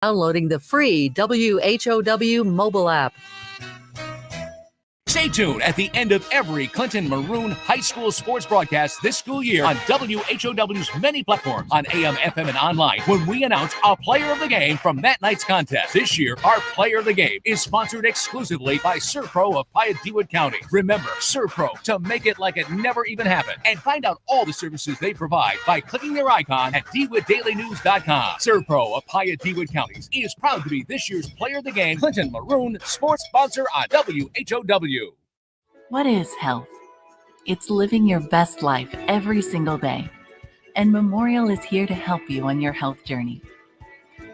Downloading the free WHOW mobile app. Stay tuned at the end of every Clinton Maroon High School sports broadcast this school year on WHOW's many platforms on AM, FM, and online when we announce a player of the game from that night's contest. This year, our player of the game is sponsored exclusively by Serpro of Piatewood County. Remember, Serpro, to make it like it never even happened. And find out all the services they provide by clicking their icon at DeWittDailyNews.com. Serpro of Piatewood Counties is proud to be this year's player of the game, Clinton Maroon sports sponsor on WHOW. What is health? It's living your best life every single day. And Memorial is here to help you on your health journey.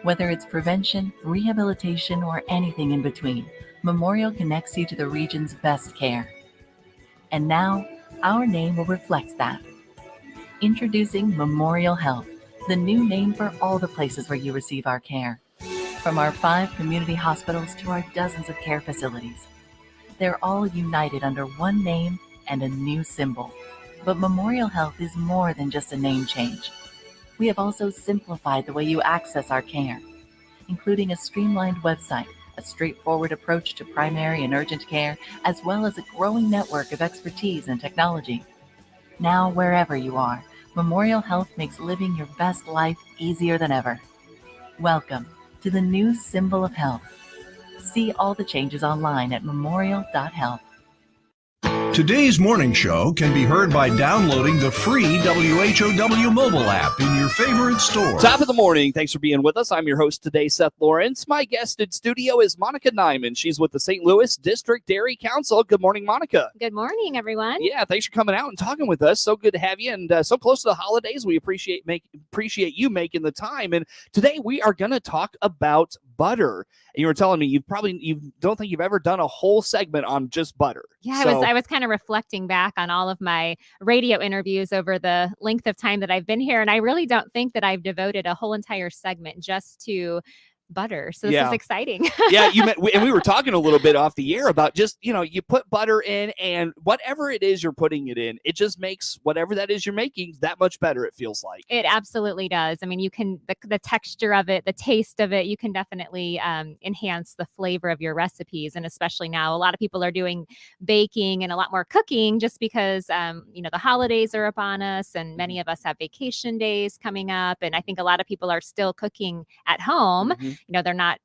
Whether it's prevention, rehabilitation, or anything in between, Memorial connects you to the region's best care. And now, our name will reflect that. Introducing Memorial Health, the new name for all the places where you receive our care. From our 5 community hospitals to our dozens of care facilities. They're all united under one name and a new symbol. But Memorial Health is more than just a name change. We have also simplified the way you access our care, including a streamlined website, a straightforward approach to primary and urgent care, as well as a growing network of expertise and technology. Now, wherever you are, Memorial Health makes living your best life easier than ever. Welcome to the new symbol of health. See all the changes online at memorial.health. Today's morning show can be heard by downloading the free WHOW mobile app in your favorite store. Top of the morning. Thanks for being with us. I'm your host today, Seth Lawrence. My guest in studio is Monica Nyman. She's with the St. Louis District Dairy Council. Good morning, Monica. Good morning, everyone. Yeah, thanks for coming out and talking with us. So good to have you. And so close to the holidays, we appreciate you making the time. And today we are going to talk about butter. And you were telling me you don't think you've ever done a whole segment on just butter. Yeah, I was kind of reflecting back on all of my radio interviews over the length of time that I've been here, and I really don't think that I've devoted a whole entire segment just to butter. So this is exciting. Yeah, and we were talking a little bit off the air about just, you put butter in and whatever it is you're putting it in, it just makes whatever that is you're making that much better, it feels like. It absolutely does. I mean, you can, the texture of it, the taste of it, you can definitely enhance the flavor of your recipes. And especially now, a lot of people are doing baking and a lot more cooking just because, the holidays are upon us and many of us have vacation days coming up. And I think a lot of people are still cooking at home. Mm-hmm. They're not,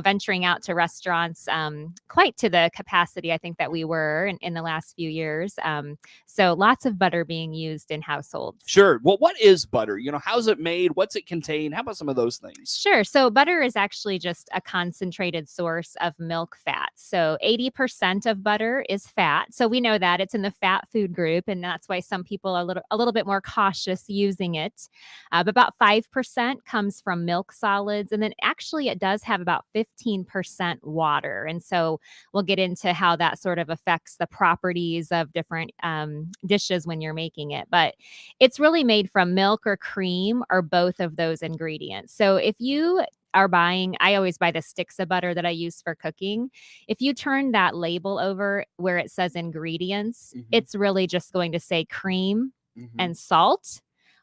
venturing out to restaurants quite to the capacity I think that we were in the last few years. So lots of butter being used in households. Sure. Well, what is butter? How's it made? What's it contain? How about some of those things? Sure. So butter is actually just a concentrated source of milk fat. So 80% of butter is fat. So we know that it's in the fat food group, and that's why some people are a little bit more cautious using it. But about 5% comes from milk solids, and then actually it does have about 15% water. And so we'll get into how that sort of affects the properties of different dishes when you're making it. But it's really made from milk or cream or both of those ingredients. So if you are buying, I always buy the sticks of butter that I use for cooking. If you turn that label over where it says ingredients, it's really just going to say cream and salt,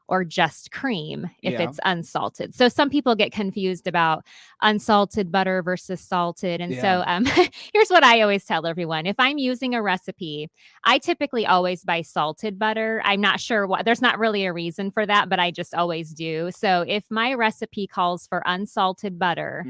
or just cream if it's unsalted. So some people get confused about unsalted butter versus salted. And so here's what I always tell everyone. If I'm using a recipe, I typically always buy salted butter. I'm not sure why. There's not really a reason for that, but I just always do. So if my recipe calls for unsalted butter,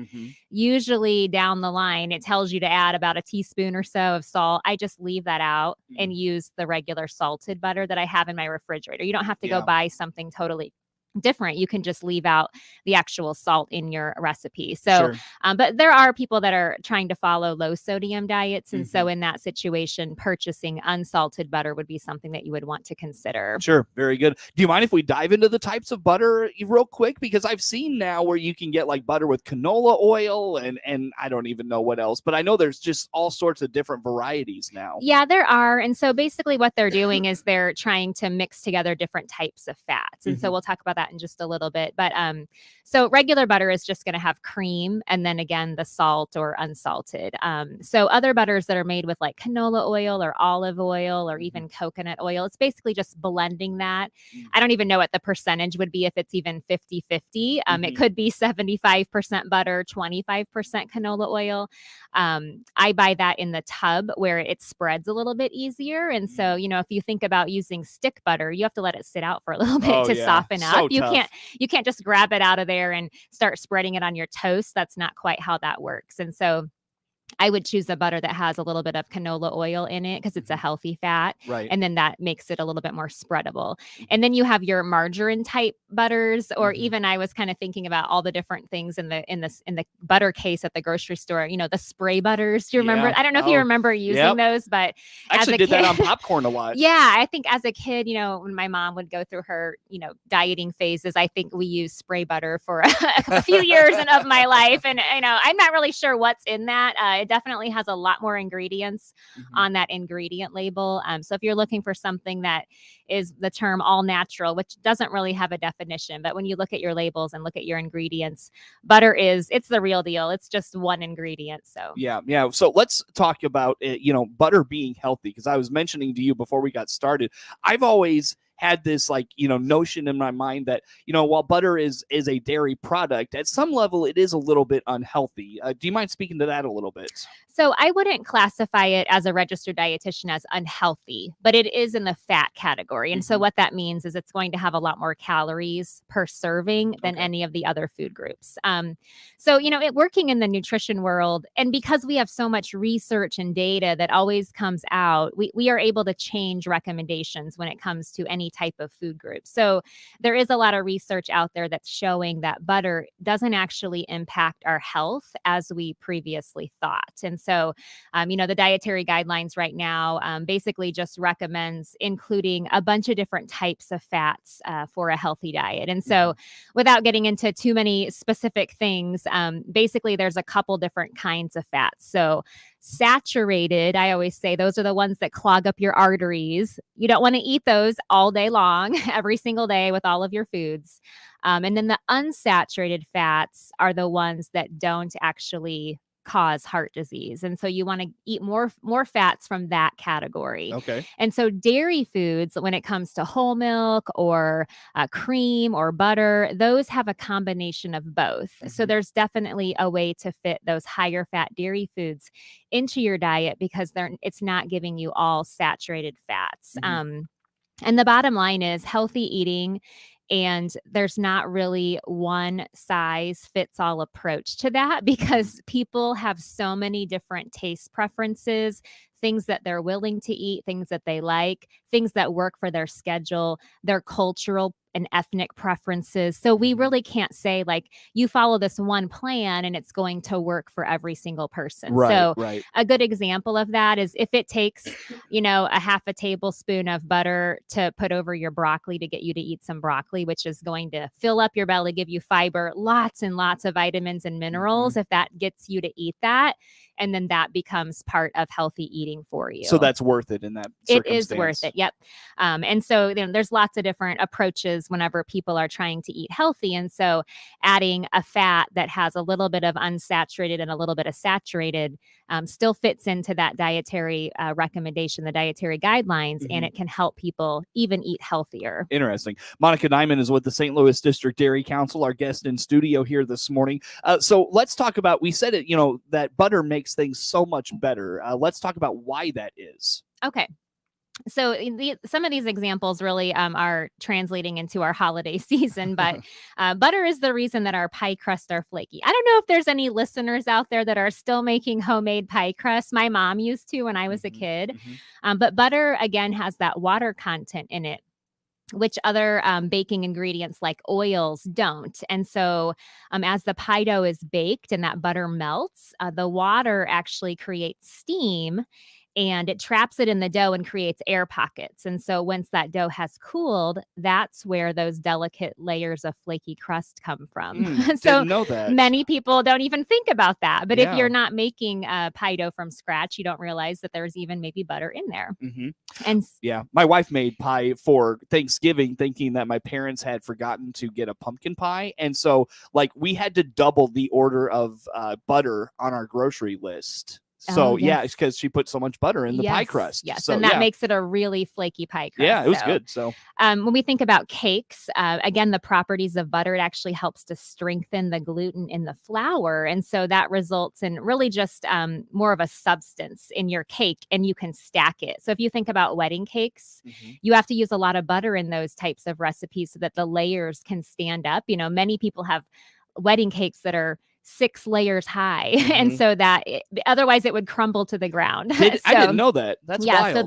usually down the line, it tells you to add about a teaspoon or so of salt. I just leave that out and use the regular salted butter that I have in my refrigerator. You don't have to go buy something totally different. You can just leave out the actual salt in your recipe. So, but there are people that are trying to follow low sodium diets. And so in that situation, purchasing unsalted butter would be something that you would want to consider. Sure. Very good. Do you mind if we dive into the types of butter real quick? Because I've seen now where you can get like butter with canola oil and I don't even know what else, but I know there's just all sorts of different varieties now. Yeah, there are. And so basically what they're doing is they're trying to mix together different types of fats. And so we'll talk about that that in just a little bit. But so regular butter is just going to have cream and then again the salt or unsalted. So other butters that are made with like canola oil or olive oil or even coconut oil, it's basically just blending that. I don't even know what the percentage would be if it's even 50-50. It could be 75% butter, 25% canola oil. I buy that in the tub where it spreads a little bit easier. And so, if you think about using stick butter, you have to let it sit out for a little bit to soften up. So You tough. can't just grab it out of there and start spreading it on your toast. That's not quite how that works. And so I would choose a butter that has a little bit of canola oil in it because it's a healthy fat. Right. And then that makes it a little bit more spreadable. And then you have your margarine type butters, or even I was kind of thinking about all the different things in the butter case at the grocery store, the spray butters. Do you remember? Yeah. I don't know if you remember using those, but I actually did that on popcorn a lot. Yeah, I think as a kid, when my mom would go through her, dieting phases, I think we used spray butter for a few years of my life. And, I'm not really sure what's in that. It definitely has a lot more ingredients on that ingredient label. So if you're looking for something that is the term all natural, which doesn't really have a definition, but when you look at your labels and look at your ingredients, butter it's the real deal. It's just one ingredient. So yeah. So let's talk about butter being healthy, because I was mentioning to you before we got started, I've always had this notion in my mind that while butter is a dairy product, at some level it is a little bit unhealthy. Do you mind speaking to that a little bit? So I wouldn't classify it as a registered dietitian as unhealthy, but it is in the fat category. And so what that means is it's going to have a lot more calories per serving than any of the other food groups. So working in the nutrition world, and because we have so much research and data that always comes out, we are able to change recommendations when it comes to any type of food group. So there is a lot of research out there that's showing that butter doesn't actually impact our health as we previously thought. And so, the dietary guidelines right now basically just recommends including a bunch of different types of fats for a healthy diet. And so without getting into too many specific things, basically there's a couple different kinds of fats. So saturated, I always say those are the ones that clog up your arteries. You don't want to eat those all day long, every single day with all of your foods. And then the unsaturated fats are the ones that don't actually cause heart disease. And so you want to eat more fats from that category. Okay. And so dairy foods, when it comes to whole milk or cream or butter, those have a combination of both. So there's definitely a way to fit those higher fat dairy foods into your diet because it's not giving you all saturated fats. And the bottom line is healthy eating. And there's not really one size fits all approach to that because people have so many different taste preferences, things that they're willing to eat, things that they like, things that work for their schedule, their cultural and ethnic preferences. So we really can't say you follow this one plan and it's going to work for every single person. Right. A good example of that is if it takes, a half a tablespoon of butter to put over your broccoli to get you to eat some broccoli, which is going to fill up your belly, give you fiber, lots and lots of vitamins and minerals. If that gets you to eat that, and then that becomes part of healthy eating for you. So that's worth it in that circumstance. It is worth it. Yep. And so there's lots of different approaches whenever people are trying to eat healthy. And so adding a fat that has a little bit of unsaturated and a little bit of saturated still fits into that dietary recommendation, the dietary guidelines, and it can help people even eat healthier. Interesting. Monica Nyman is with the St. Louis District Dairy Council, our guest in studio here this morning. So let's talk about, we said it, that butter makes things so much better. Let's talk about why that is. Okay. So some of these examples really are translating into our holiday season, but butter is the reason that our pie crusts are flaky. I don't know if there's any listeners out there that are still making homemade pie crusts. My mom used to when I was a kid. But butter, again, has that water content in it, which other baking ingredients like oils don't. And so as the pie dough is baked and that butter melts, the water actually creates steam. and it traps it in the dough and creates air pockets. And so once that dough has cooled, that's where those delicate layers of flaky crust come from. So Didn't know that. many people don't even think about that. But if Yeah. you're not making pie dough from scratch, you don't realize that there's even maybe butter in there. And Yeah, my wife made pie for Thanksgiving, thinking that my parents had forgotten to get a pumpkin pie, and so like we had to double the order of butter on our grocery list. So yeah, it's because she put so much butter in the pie crust. Yes, So, and that makes it a really flaky pie crust. yeah, it was so. good. So When we think about cakes, again, the properties of butter, it actually helps to strengthen the gluten in the flour. And so that results in really just more of a substance in your cake, and you can stack it. So if you think about wedding cakes, you have to use a lot of butter in those types of recipes so that the layers can stand up. You know, many people have wedding cakes that are 6 layers high. And so that otherwise it would crumble to the ground. I didn't know that. That's wild. So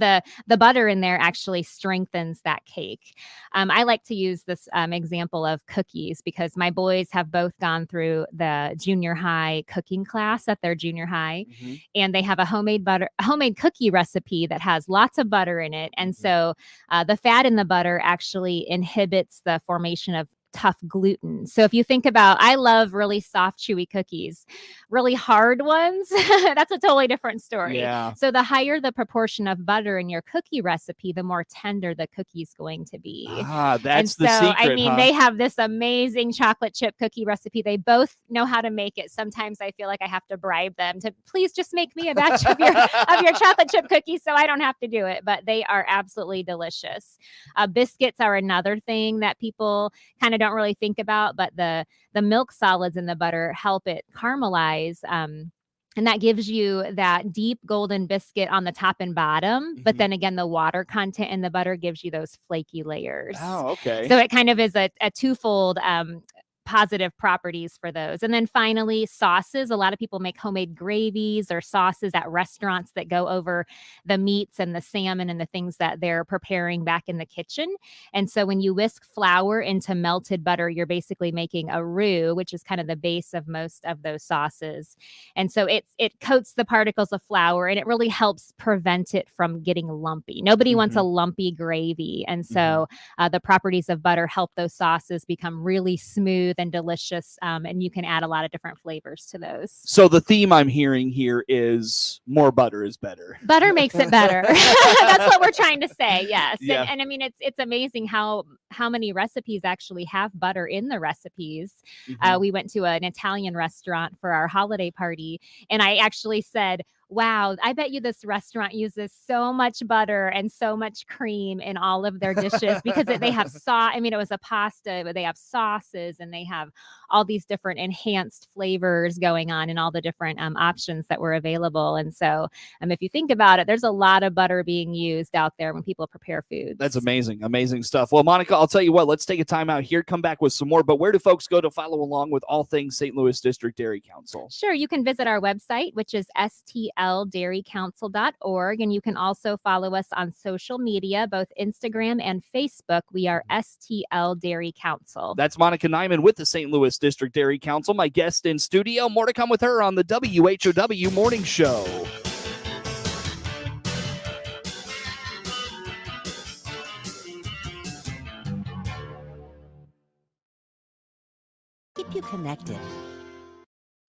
the butter in there actually strengthens that cake. I like to use this example of cookies because my boys have both gone through the junior high cooking class at their junior high, and they have a homemade cookie recipe that has lots of butter in it. And so the fat in the butter actually inhibits the formation of tough gluten. So if you think about, I love really soft, chewy cookies. Really hard ones, that's a totally different story. Yeah. So the higher the proportion of butter in your cookie recipe, the more tender the cookie's going to be. That's the secret. I mean, they have this amazing chocolate chip cookie recipe. They both know how to make it. Sometimes I feel like I have to bribe them to please just make me a batch of your chocolate chip cookies so I don't have to do it. But they are absolutely delicious. Biscuits are another thing that people kind of don't really think about, but the milk solids in the butter help it caramelize. And that gives you that deep golden biscuit on the top and bottom. But then again, the water content in the butter gives you those flaky layers. Oh, okay. So it kind of is a twofold positive properties for those. And then finally, sauces. A lot of people make homemade gravies or sauces at restaurants that go over the meats and the salmon and the things that they're preparing back in the kitchen. And so when you whisk flour into melted butter, you're basically making a roux, which is kind of the base of most of those sauces. And so it coats the particles of flour, and it really helps prevent it from getting lumpy. Nobody wants a lumpy gravy. And so the properties of butter help those sauces become really smooth and delicious, and you can add a lot of different flavors to those. So the theme I'm hearing here is more butter is better. Butter makes it better. That's what we're trying to say. Yes. Yeah. And I mean, it's amazing how many recipes actually have butter in the recipes. We went to an Italian restaurant for our holiday party, and I actually said, wow, I bet you this restaurant uses so much butter and so much cream in all of their dishes because they have sauce. I mean, it was a pasta, but they have sauces and they have all these different enhanced flavors going on and all the different options that were available. And so if you think about it, there's a lot of butter being used out there when people prepare foods. That's amazing. Amazing stuff. Well, Monica, I'll tell you what, let's take a time out here, come back with some more. But where do folks go to follow along with all things St. Louis District Dairy Council? Sure. You can visit our website, which is stldairycouncil.org. And you can also follow us on social media, both Instagram and Facebook. We are STL Dairy Council. That's Monica Nyman with the St. Louis District Dairy Council, my guest in studio. More to come with her on the WHOW Morning Show. Keep you connected.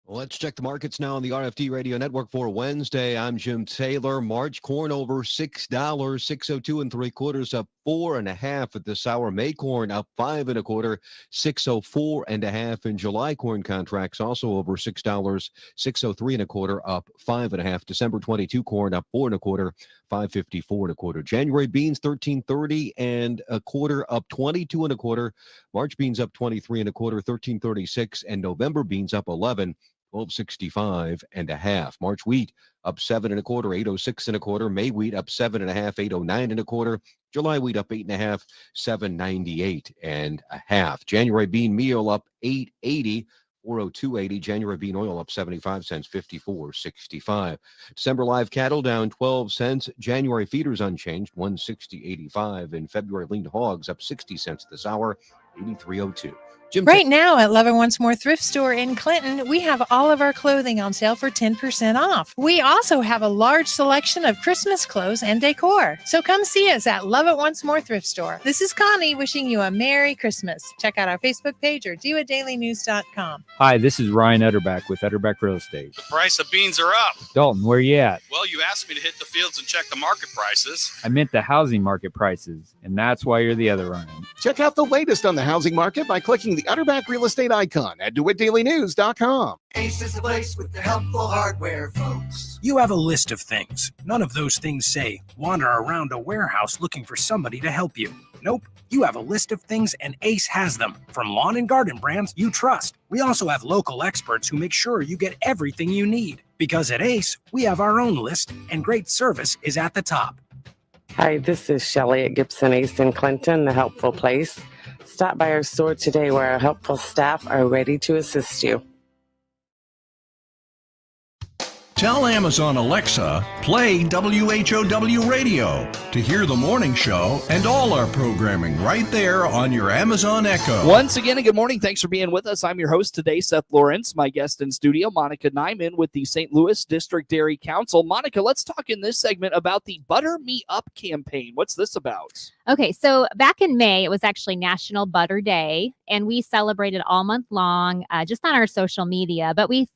Let's check the markets now on the RFD Radio Network for Wednesday. I'm Jim Taylor. March corn over $6, 602 3/4, up 4.5 at this hour. May corn up 5 1/4, 604 1/2. In July corn contracts also over $6, 603 1/4, up 5 1/2. December 22 corn up 4 1/4, 554 1/4. January beans 1330 1/4, up 22 1/4. March beans up 23 1/4, 1336, and November beans up 11. 1265 1/2. March wheat up 7 1/4, 806 1/4. May wheat up 7 1/2, 809 1/4. July wheat up 8 1/2, 798 1/2. January bean meal up 880, 402.80. January bean oil up 75 cents, 54.65. December live cattle down 12 cents. January feeders unchanged, 160.85. In February lean hogs up 60 cents this hour, 83.02. Jim, Right now at Love It Once More Thrift Store in Clinton, we have all of our clothing on sale for 10% off. We also have a large selection of Christmas clothes and decor. So come see us at Love It Once More Thrift Store. This is Connie wishing you a Merry Christmas. Check out our Facebook page or doitdailynews.com. Hi, this is Ryan Utterback with Utterback Real Estate. The price of beans are up. Dalton, where you at? Well, you asked me to hit the fields and check the market prices. I meant the housing market prices, and that's why you're the other Ryan. Check out the latest on the housing market by clicking the Utterback Real Estate icon at DeWittDailyNews.com. Ace is the place with the helpful hardware, folks. You have a list of things. None of those things say, wander around a warehouse looking for somebody to help you. Nope. You have a list of things and Ace has them from lawn and garden brands you trust. We also have local experts who make sure you get everything you need. Because at Ace, we have our own list and great service is at the top. Hi, this is Shelley at Gibson Ace in Clinton, the helpful place. Stop by our store today where our helpful staff are ready to assist you. Tell Amazon Alexa, play WHOW Radio to hear the morning show and all our programming right there on your Amazon Echo. Once again, good morning. Thanks for being with us. I'm your host today, Seth Lawrence. My guest in studio, Monica Nyman with the St. Louis District Dairy Council. Monica, let's talk in this segment about the Butter Me Up campaign. What's this about? Okay, so back in May, it was actually National Butter Day, and we celebrated all month long just on our social media. But we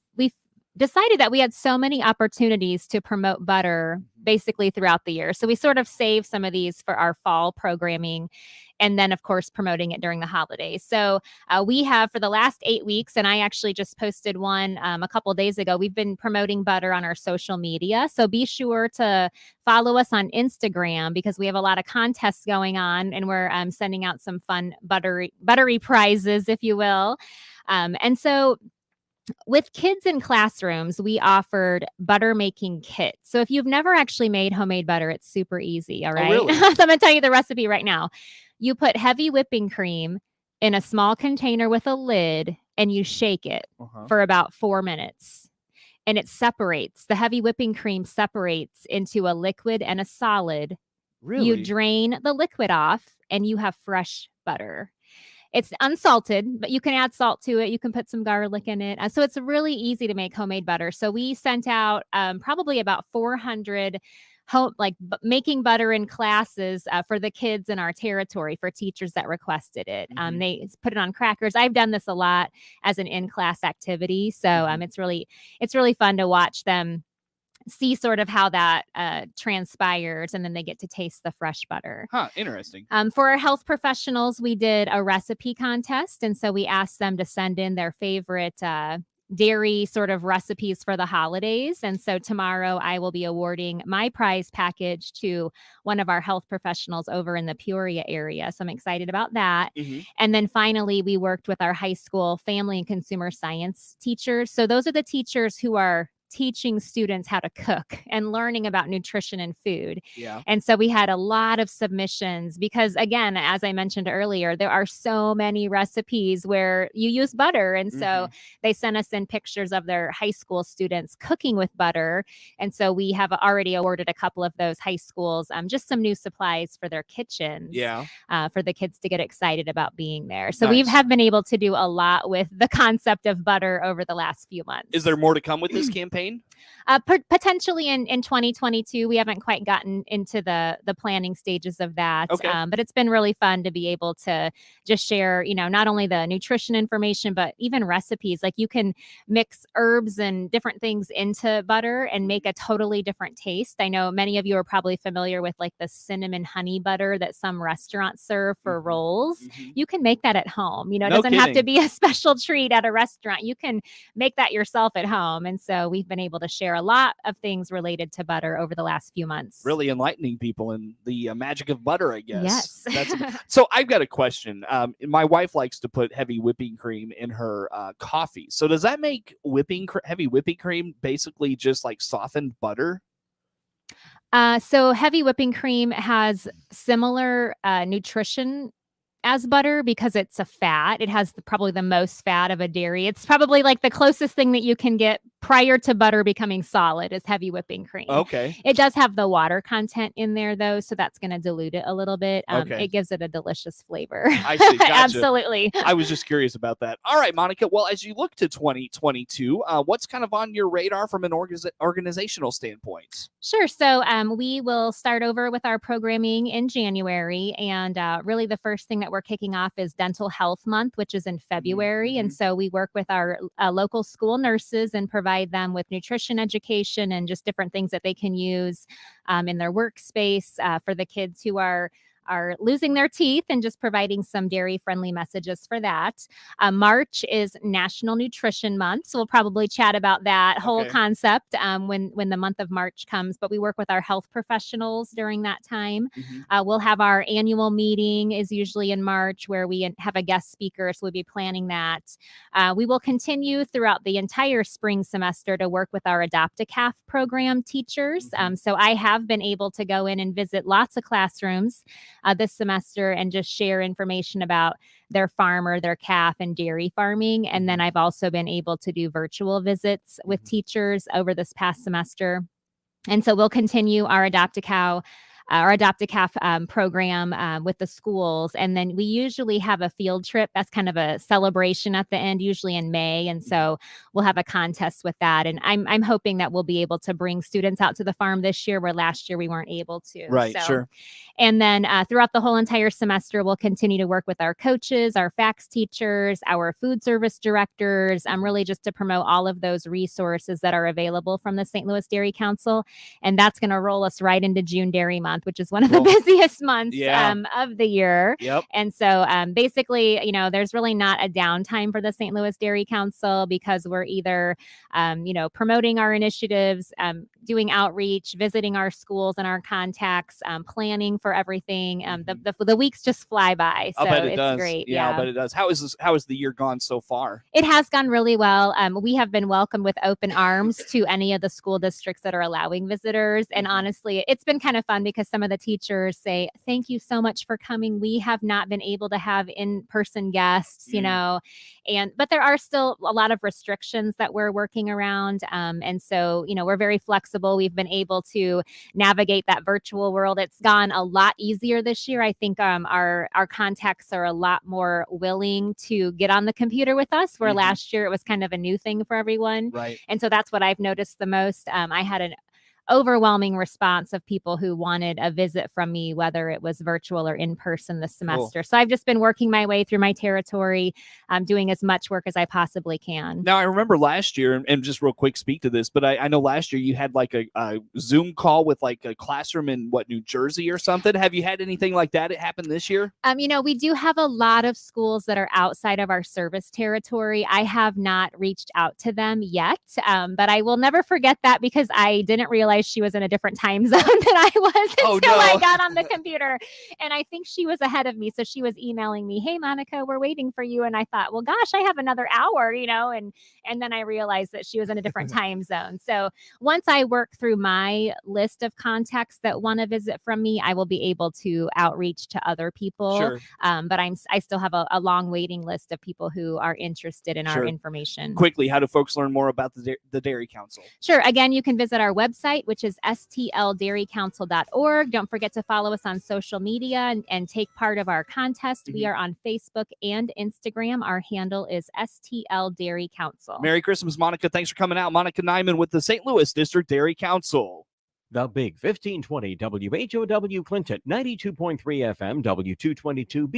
decided that we had so many opportunities to promote butter basically throughout the year. So we sort of saved some of these for our fall programming and then, of course, promoting it during the holidays. So we have for the last 8 weeks, and I actually just posted one a couple days ago, we've been promoting butter on our social media. So be sure to follow us on Instagram because we have a lot of contests going on and we're sending out some fun buttery prizes, if you will. And so with kids in classrooms, we offered butter making kits. So if you've never actually made homemade butter, it's super easy. All right. Oh, really? So I'm going to tell you the recipe right now. You put heavy whipping cream in a small container with a lid and you shake it for about 4 minutes. And it separates. The heavy whipping cream separates into a liquid and a solid. Really? You drain the liquid off and you have fresh butter. It's unsalted, but you can add salt to it. You can put some garlic in it. So it's really easy to make homemade butter. So we sent out probably about 400 making butter in classes for the kids in our territory for teachers that requested it. They put it on crackers. I've done this a lot as an in-class activity. So it's really fun to watch them see sort of how that transpires, and then they get to taste the fresh butter. Interesting. For our health professionals, we did a recipe contest, and so we asked them to send in their favorite dairy sort of recipes for the holidays. And so tomorrow I will be awarding my prize package to one of our health professionals over in the Peoria area. So I'm excited about that. And then finally, we worked with our high school family and consumer science teachers. So those are the teachers who are teaching students how to cook and learning about nutrition and food. Yeah. And so we had a lot of submissions because, again, as I mentioned earlier, there are so many recipes where you use butter. And so they sent us in pictures of their high school students cooking with butter. And so we have already awarded a couple of those high schools just some new supplies for their kitchens for the kids to get excited about being there. So we have been able to do a lot with the concept of butter over the last few months. Is there more to come with this campaign? Potentially in 2022. We haven't quite gotten into the planning stages of that. But it's been really fun to be able to just share, not only the nutrition information, but even recipes. Like you can mix herbs and different things into butter and make a totally different taste. I know many of you are probably familiar with like the cinnamon honey butter that some restaurants serve for rolls. You can make that at home. It doesn't have to be a special treat at a restaurant. You can make that yourself at home. And so we've been able to share a lot of things related to butter over the last few months. Really enlightening people in the magic of butter, I guess. Yes. So I've got a question. My wife likes to put heavy whipping cream in her coffee. So does that make heavy whipping cream basically just like softened butter? So heavy whipping cream has similar nutrition as butter because it's a fat. It has probably the most fat of a dairy. It's probably like the closest thing that you can get prior to butter becoming solid is heavy whipping cream. Okay. It does have the water content in there though, so that's going to dilute it a little bit. Okay. It gives it a delicious flavor. I see. Gotcha. Absolutely. I was just curious about that. All right, Monica. Well, as you look to 2022, what's kind of on your radar from an organizational standpoint? Sure. So we will start over with our programming in January. And really the first thing that we're kicking off is Dental Health Month, which is in February. And so we work with our local school nurses and provide them with nutrition education and just different things that they can use in their workspace for the kids who are losing their teeth, and just providing some dairy-friendly messages for that. March is National Nutrition Month, so we'll probably chat about that whole concept when the month of March comes. But we work with our health professionals during that time. We'll have our annual meeting is usually in March, where we have a guest speaker, so we'll be planning that. We will continue throughout the entire spring semester to work with our Adopt-a-Calf program teachers. So I have been able to go in and visit lots of classrooms this semester and just share information about their farm or their calf and dairy farming. And then I've also been able to do virtual visits with teachers over this past semester. And so we'll continue our Adopt-a-Calf program with the schools. And then we usually have a field trip. That's kind of a celebration at the end, usually in May. And so we'll have a contest with that. And I'm hoping that we'll be able to bring students out to the farm this year, where last year we weren't able to. Right, so, sure. And then throughout the whole entire semester, we'll continue to work with our coaches, our FACS teachers, our food service directors, really just to promote all of those resources that are available from the St. Louis Dairy Council. And that's going to roll us right into June Dairy Month, which is one of the busiest months of the year. Yep. And so basically, there's really not a downtime for the St. Louis Dairy Council, because we're either, promoting our initiatives, doing outreach, visiting our schools and our contacts, planning for everything. The weeks just fly by. So I bet it it's does. great. Yeah, I bet it does. How has the year gone so far? It has gone really well. We have been welcomed with open arms to any of the school districts that are allowing visitors. And honestly, it's been kind of fun, because some of the teachers say, thank you so much for coming. We have not been able to have in-person guests, but there are still a lot of restrictions that we're working around. And so, we're very flexible. We've been able to navigate that virtual world. It's gone a lot easier this year. I think our contacts are a lot more willing to get on the computer with us, where last year it was kind of a new thing for everyone. Right. And so that's what I've noticed the most. I had an overwhelming response of people who wanted a visit from me, whether it was virtual or in person this semester. Cool. So I've just been working my way through my territory, doing as much work as I possibly can. Now, I remember last year, and just real quick, speak to this, but I know last year you had like a Zoom call with like a classroom in New Jersey or something. Have you had anything like that happen this year? We do have a lot of schools that are outside of our service territory. I have not reached out to them yet, but I will never forget that, because I didn't realize she was in a different time zone than I was until I got on the computer. And I think she was ahead of me. So she was emailing me, hey, Monica, we're waiting for you. And I thought, well, gosh, I have another hour, and then I realized that she was in a different time zone. So once I work through my list of contacts that want to visit from me, I will be able to outreach to other people. Sure. But I still have a long waiting list of people who are interested in our information. Quickly, how do folks learn more about the Dairy Council? Sure. Again, you can visit our website, which is stldairycouncil.org. Don't forget to follow us on social media and take part of our contest. We are on Facebook and Instagram. Our handle is STL Dairy Council. Merry Christmas, Monica. Thanks for coming out. Monica Nyman with the St. Louis District Dairy Council. The Big 1520 WHOW Clinton, 92.3 FM, W222B.